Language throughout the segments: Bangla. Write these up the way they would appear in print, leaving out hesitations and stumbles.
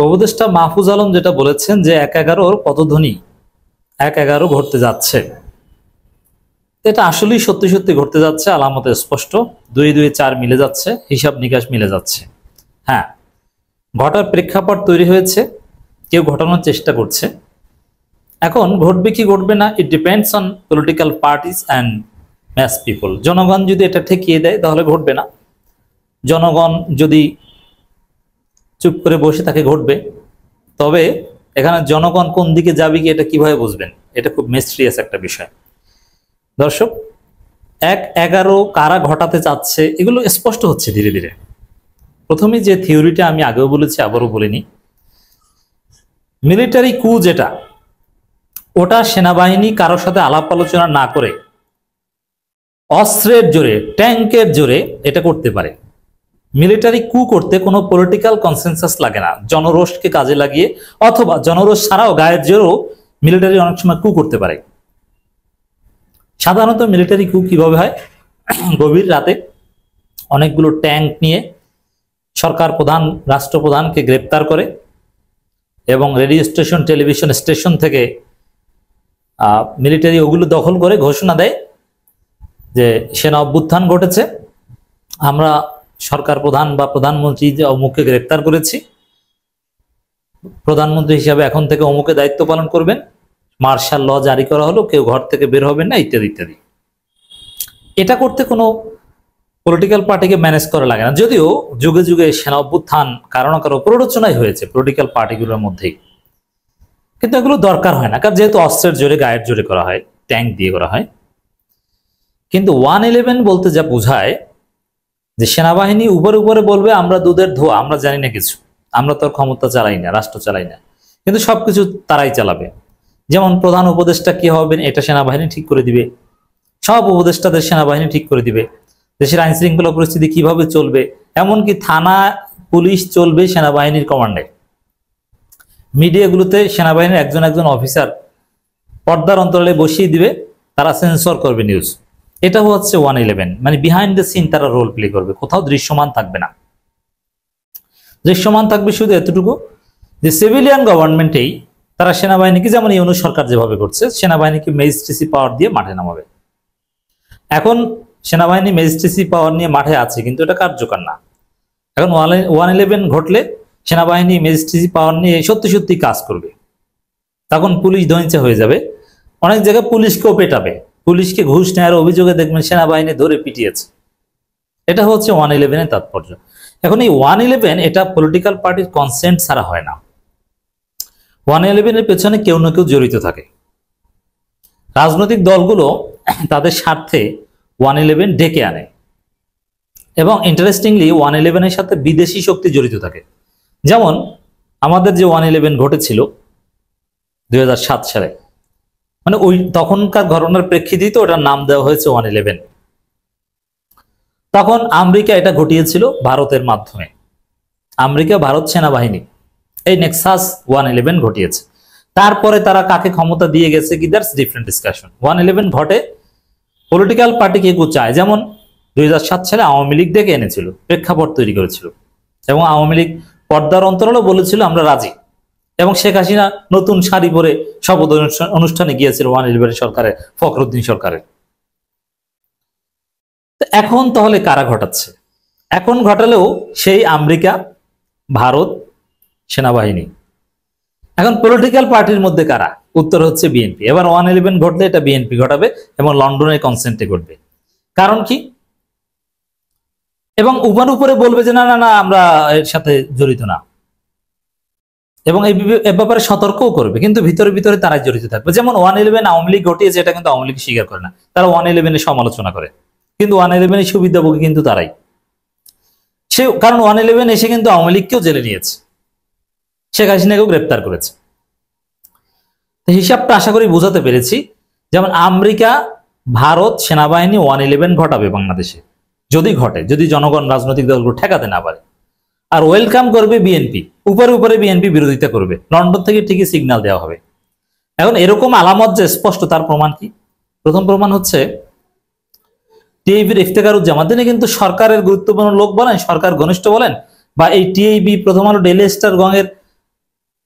উপদেষ্টা মাহফুজ আলম যেটা বলেছেন যে ১/১১ পদধ্বনি ১/১১ ঘটতে যাচ্ছে, এটা আসলেই সত্যি সত্যি ঘটতে যাচ্ছে। আলামতে স্পষ্ট, ২-২-৪ মিলে যাচ্ছে, হিসাব নিকাশ মিলে যাচ্ছে। হ্যাঁ, ঘটার প্রেক্ষাপট তৈরি হয়েছে, কেউ ঘটানোর চেষ্টা করছে। এখন ঘটবে কি ঘটবে না, it depends on political parties and mass people. জনগণ যদি এটা ঠেকিয়ে দেয় তাহলে ঘটবে না, জনগণ যদি চুপ করে বসে থাকে ঘটবে। তবে এখানে জনগণ কোন দিকে যাবে কি এটা কিভাবে বুঝবেন, এটা খুব মিস্ট্রিয়াস একটা বিষয়। দর্শক, ১/১১ কারা ঘটাতে চাচ্ছে এগুলো স্পষ্ট হচ্ছে ধীরে ধীরে। প্রথমে যে থিওরিটা আমি আগেও বলেছি, আবারও বলিনি, মিলিটারি কু যেটা, ওটা সেনাবাহিনী কারোর সাথে আলাপ আলোচনা না করে অস্ত্রের জোরে, ট্যাঙ্কের জোরে এটা করতে পারে। মিলিটারি কু করতে কোনো পলিটিক্যাল কনসেনসাস লাগে না, জনরোষকে কাজে লাগিয়ে, অথবা জনরোষ ছাড়াও গায়ের জোরেও মিলিটারি অনেক সময় কু করতে পারে। সাধারণত মিলিটারি কু কিভাবে হয়, গভীর রাতে অনেকগুলো ট্যাঙ্ক নিয়ে সরকার প্রধান, রাষ্ট্রপ্রধানকে গ্রেপ্তার করে এবং রেডিও স্টেশন, টেলিভিশন স্টেশন থেকে মিলিটারি ওগুলো দখল করে ঘোষণা দেয় যে সেনা অভ্যুত্থান ঘটেছে, আমরা সরকার প্রধান বা প্রধানমন্ত্রী যে অমুককে গ্রেপ্তার করেছি, প্রধানমন্ত্রী হিসাবে এখন থেকে অমুকে দায়িত্ব পালন করবেন, মার্শাল ল জারি করা হলো, কেউ ঘর থেকে বের হবেন না, ইত্যাদি ইত্যাদি। এটা করতে কোনো পলিটিক্যাল পার্টিকে ম্যানেজ করা লাগে না, যদিও যুগে যুগে সেনা অভ্যুত্থান কারো না কারো প্ররোচনাই হয়েছে পলিটিক্যাল পার্টিগুলোর মধ্যেই, কিন্তু এগুলো দরকার হয় না, কারণ যেহেতু অস্ত্রের জোরে, গায়ের জোরে করা হয়, ট্যাঙ্ক দিয়ে করা হয়। কিন্তু 111 বলতে যা বোঝায় যে সেনাবাহিনী উপরে উপরে বলবে আমরা দুধের ধোয়া, আমরা জানি না কিছু, আমরা তো ক্ষমতা চালাই না, রাষ্ট্র চালাই না, কিন্তু সবকিছু তারাই চালাবে। যেমন প্রধান উপদেষ্টা কি হবেন এটা সেনাবাহিনী ঠিক করে দিবে, সব উপদেষ্টাদের সেনাবাহিনী ঠিক করে দিবে, দেশের আইন শৃঙ্খলা পরিস্থিতি কিভাবে চলবে, এমনকি থানা পুলিশ চলবে সেনাবাহিনীর কমান্ডে। মিডিয়াগুলোতে সেনাবাহিনীর একজন একজন অফিসার পর্দার অন্তরালে বসিয়ে দিবে, তারা সেন্সর করবে নিউজ। এটা হচ্ছে 111, মানে বিহাইন্ড দ্য সিন তারা রোল প্লে করবে, কোথাও দৃশ্যমান থাকবে না। দৃশ্যমান থাকবে শুধু এতটুকু যে সিভিলিয়ান গভর্নমেন্টেই তারা সেনাবাহিনীকে, যেমন ইউনূস সরকার যেভাবে করছে, সেনাবাহিনীকে ম্যাজিস্ট্রেসি পাওয়ার দিয়ে মাঠে নামাবে। এখন সেনাবাহিনী ম্যাজিস্ট্রেসি পাওয়ার নিয়ে মাঠে আছে, কিন্তু এটা কার্যকর না। এখন 111 ঘটলে সেনাবাহিনী ম্যাজিস্ট্রেসি পাওয়ার নিয়ে সত্যি সত্যি কাজ করবে, তখন পুলিশ ধনিচা হয়ে যাবে। অনেক জায়গায় পুলিশকেও পেটাবে, পুলিশকে ঘুষ নেওয়ার অভিযোগে দেখবেন সেনাবাহিনী ধরে পিটিয়েছে। এটা হচ্ছে 111 এর তাৎপর্য। এখন এই 111 এটা পলিটিক্যাল পার্টির কনসেন্ট ছাড়া হয় না। 111 এর পেছনে কেউ না কেউ জড়িত থাকে। রাজনৈতিক দলগুলো তাদের স্বার্থে 111 ডেকে আনে, এবং ইন্টারেস্টিংলি 111 এর সাথে বিদেশি শক্তি জড়িত থাকে। যেমন আমাদের যে 111 ঘটেছিল 2007 সালে, মানে ওই তখনকার ঘটনার প্রেক্ষিতেই তো ওটার নাম দেওয়া হয়েছে 111। তখন আমেরিকা এটা ঘটিয়েছিল ভারতের মাধ্যমে, আমেরিকা ভারত সেনাবাহিনী এই নেক্সাস 111 ঘটিয়েছে। তারপরে তারা কাকে ক্ষমতা দিয়ে গেছে কি, দ্যাটস ডিফারেন্ট ডিসকাশন। 111 ঘটে, পলিটিক্যাল পার্টি কেউ চায়, যেমন 2007 সালে আওয়ামী লীগ ডেকে এনেছিল, প্রেক্ষাপট তৈরি করেছিল, এবং আওয়ামী লীগ পর্দার অন্তরালে বলেছিল আমরা রাজি, এবং শেখ হাসিনা নতুন শাড়ি পরে শপথ অনুষ্ঠানে গিয়েছিল 111 সরকারের, ফখরুদ্দিন সরকারের। এখন তাহলে কারা ঘটাচ্ছে? এখন ঘটালেও সেই আমেরিকা, ভারত, সেনাবাহিনী। এখন পলিটিক্যাল পার্টির মধ্যে কারা? উত্তর হচ্ছে বিএনপি। এবার 111 ঘটলে এটা বিএনপি ঘটাবে এবং লন্ডনের কনসেন্টে ঘটবে। কারণ কি? এবং উপরে বলবে যে না না না আমরা এর সাথে জড়িত না, এবং এই ব্যাপারে সতর্কও করবে, কিন্তু ভিতরে ভিতরে তারাই জড়িত থাকবে। যেমন 111 আওয়ামী লীগ ঘটিয়েছে, এটা কিন্তু আওয়ামী লীগ স্বীকার করে না, তারা 111 এর সমালোচনা করে, কিন্তু 111 এর সুবিধাভোগী কিন্তু তারাই। কারণ 111 এসে কিন্তু আওয়ামী লীগকেও জেলে নিয়েছে, শেখ হাসিনাকেও গ্রেপ্তার করেছে। হিসাবটা আশা করি বোঝাতে পেরেছি। যেমন আমেরিকা, ভারত, সেনাবাহিনী 111 ঘটাবে বাংলাদেশে, যদি ঘটে, যদি জনগণ, রাজনৈতিক দলগুলো ঠেকাতে না পারে। আর ওয়েলকাম করবে বিএনপি, উপরে উপরে বিএনপি বিরোধিতা করবে, লন্ডন থেকে ঠিকই সিগন্যাল দেওয়া হবে। এখন এরকম আলামত যে স্পষ্ট, তার প্রমাণ কি? প্রথম প্রমাণ হচ্ছে টিআইবির ইফতেখারুজ্জামান, তিনি কিন্তু সরকারের গুরুত্বপূর্ণ লোক বলেন, সরকার ঘনিষ্ঠ বলেন, বা এই টিআইবি, প্রথম আলো, ডেইলি স্টার, গঙের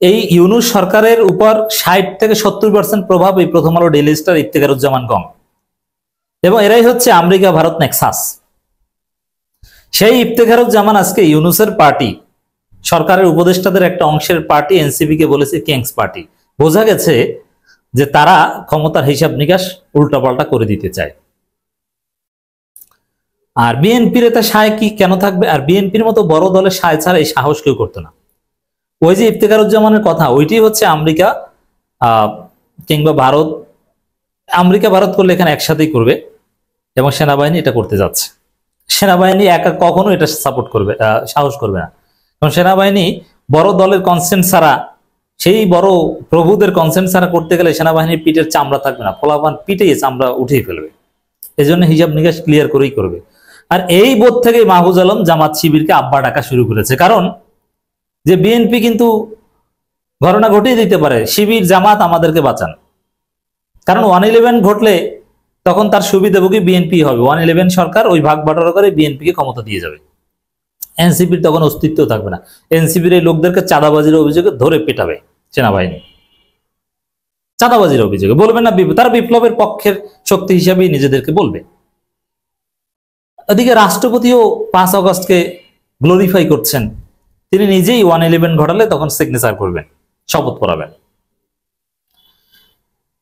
এই ইউনূস সরকারের উপর 60 থেকে 70% প্রভাব এই প্রথম আলো ডেইলি স্টার ইফতেখারুজ্জামান কম, এবং এরাই হচ্ছে আমেরিকা ভারত নেক্সাস। সেই ইফতেখারুজ্জামান আজকে ইউনূসের পার্টি, সরকারের উপদেষ্টাদের একটা অংশের পার্টি এনসিপি কে বলেছে কিংস পার্টি। বোঝা গেছে যে তারা ক্ষমতার হিসাব নিকাশ উল্টাপাল্টা করে দিতে চায়। আর বিএনপির এতে সায় কি কেন থাকবে? আর বিএনপির মতো বড় দলের সায় ছাড়া এই সাহস কেউ করতো না। ওই যে ইফতেখারুজ্জামানের কথা, ওইটি হচ্ছে আমেরিকা কিংবা ভারত, আমেরিকা ভারত করলে এখানে একসাথেই করবে, এবং সেনাবাহিনী এটা করতে যাচ্ছে। সেনাবাহিনী একা কখনো এটা সাপোর্ট করবে, সাহস করবে না, কারণ সেনাবাহিনী বড় দলের কনসেন্ট ছাড়া, সেই বড় প্রভুদের কনসেন্ট ছাড়া করতে গেলে সেনাবাহিনীর পিঠের চামড়া থাকবে না, ফলাফল পিঠে চামড়া উঠিয়ে ফেলবে। এই জন্য হিসাব নিকাশ ক্লিয়ার করেই করবে। আর এই বোধ থেকে মাহফুজ আলম জামাত শিবিরকে আব্বা ডাকা শুরু করেছে, কারণ যে বিএনপি কিন্তু ঘটনা ঘটিয়ে দিতে পারে, শিবির জামাত আমাদেরকে বাঁচান, কারণ 111 ঘটলে তখন তার সুবিধাভোগী বিএনপি হবে। 111 সরকার ওই ভাগ বাটোয়ারা করে বিএনপিকে ক্ষমতা দিয়ে যাবে, এনসিপির তখন অস্তিত্ব থাকবে না। এনসিপির এই লোকদেরকে চাঁদাবাজির অভিযোগে ধরে পেটাবে সেনাবাহিনী, চাঁদাবাজির অভিযোগে বলবে না, তারা বিপ্লবের পক্ষের শক্তি হিসাবেই নিজেদেরকে বলবে। ওদিকে রাষ্ট্রপতিও 5 আগস্টকে গ্লোরিফাই করছেন, তিনি নিজেই 111 ঘটালে তখন সিগনেচার করবেন, শপথ পড়াবেন।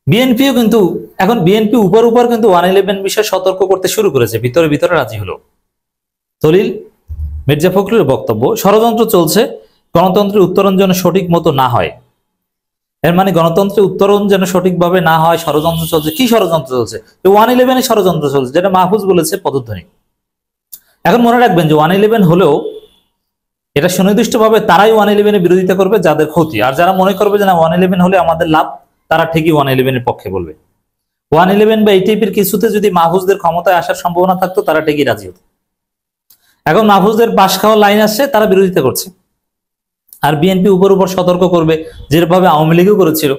বিএনপিও কিন্তু এখন বিএনপি উপর উপর কিন্তু 111 বিষয়ে সতর্ক করতে শুরু করেছে, ভিতরে ভিতরে রাজি হলো। দলিল মির্জা ফখরুলের বক্তব্য, ষড়যন্ত্র চলছে, গণতন্ত্রের উত্তরণ যেন সঠিক মতো না হয়। এর মানে গণতন্ত্রের উত্তরণ যেন সঠিকভাবে না হয়, ষড়যন্ত্র চলছে। কি ষড়যন্ত্র চলছে? 111 ষড়যন্ত্র চলছে, যেটা মাহফুজ বলেছে পদধ্বনি। এখন মনে রাখবেন যে 111 হলেও এটা সুনির্দিষ্টভাবে তারাই 111 এর বিরোধিতা করবে যাদের ক্ষতি, আর যারা মনে করবে যে না 111 হলে আমাদের লাভ, তারা ঠিকই 111 এর পক্ষে বলবে। 111 বা এই টাইপের কিছুতে যদি মাহফুজদের ক্ষমতায় আসার সম্ভাবনা থাকতো, তারা ঠিকই রাজি হতো। এখন মাহফুজদের পাশ খাওয়ার লাইন আসছে, তারা বিরোধিতা করছে। আর বিএনপি উপর উপর সতর্ক করবে, যেভাবে আওয়ামী লীগও করেছিল,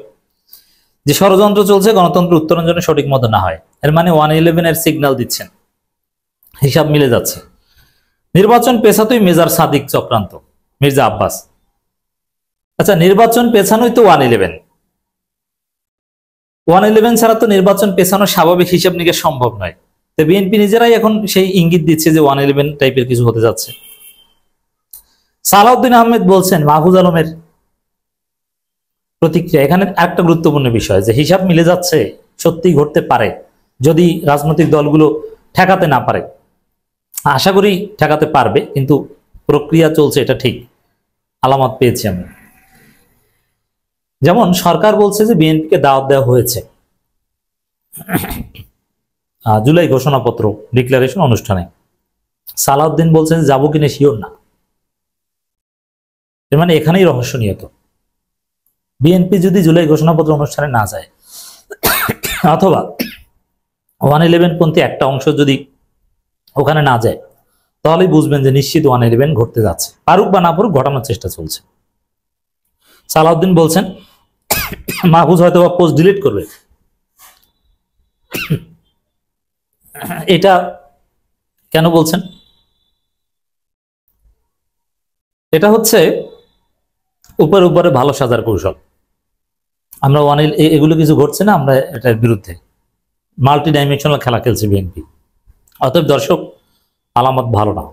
যে ষড়যন্ত্র চলছে, গণতন্ত্র উত্তরণ যেন সঠিক মতো না হয়। এর মানে 111 এর সিগন্যাল দিচ্ছেন, হিসাব মিলে যাচ্ছে। নির্বাচন পেছাতোই মেজর সাদিক চক্রান্ত, মির্জা আব্বাস। আচ্ছা, নির্বাচন পেছানোই তো 111 ছাড়া তো নির্বাচন পেছানো স্বাভাবিক হিসাব নিকাশ সম্ভব নয়। তো বিএনপি নিজেরাই এখন সেই ইঙ্গিত দিচ্ছে যে 111 টাইপের কিছু হতে যাচ্ছে। সালাউদ্দিন আহমেদ বলছেন মাহফুজ আলমের প্রতিক্রিয়া। এখানে একটা গুরুত্বপূর্ণ বিষয় যে হিসাব মিলে যাচ্ছে, সত্যি ঘটতে পারে যদি রাজনৈতিক দলগুলো ঠেকাতে না পারে। আশা করি ঠেকাতে পারবে, কিন্তু প্রক্রিয়া চলছে, এটা ঠিক আলামত পেয়েছি আমি। যেমন সরকার বলছে যে বিএনপিকে দাওয়াত দেওয়া হয়েছে জুলাই ঘোষণাপত্র ডিক্লারেশন অনুষ্ঠানে। সালাউদ্দিন বলছেন যাবো কিনা শিওর না। এর মানে এখানেই রহস্য নিহত। বিএনপি যদি জুলাই ঘোষণাপত্র অনুষ্ঠানে না যায়, অথবা 111 পন্থী একটা অংশ যদি ওখানে না যায়, তাহলেই বুঝবেন যে নিশ্চিত 111 ঘটতে যাচ্ছে। পারুক বা না পারুক, ঘটানোর চেষ্টা চলছে। সালাউদ্দিন বলছেন মাহফুজ হয়তো বা পোস্ট ডিলিট করবে। এটা কেন বলছেন? এটা হচ্ছে উপরে উপরে ভালো সাজার কৌশল। আমরা এগুলো কিছু ঘটছে না, আমরা এটার বিরুদ্ধে মাল্টি ডাইমেনশনাল খেলা খেলছে বিএনপি। অতএব দর্শক, আলামত ভালো না।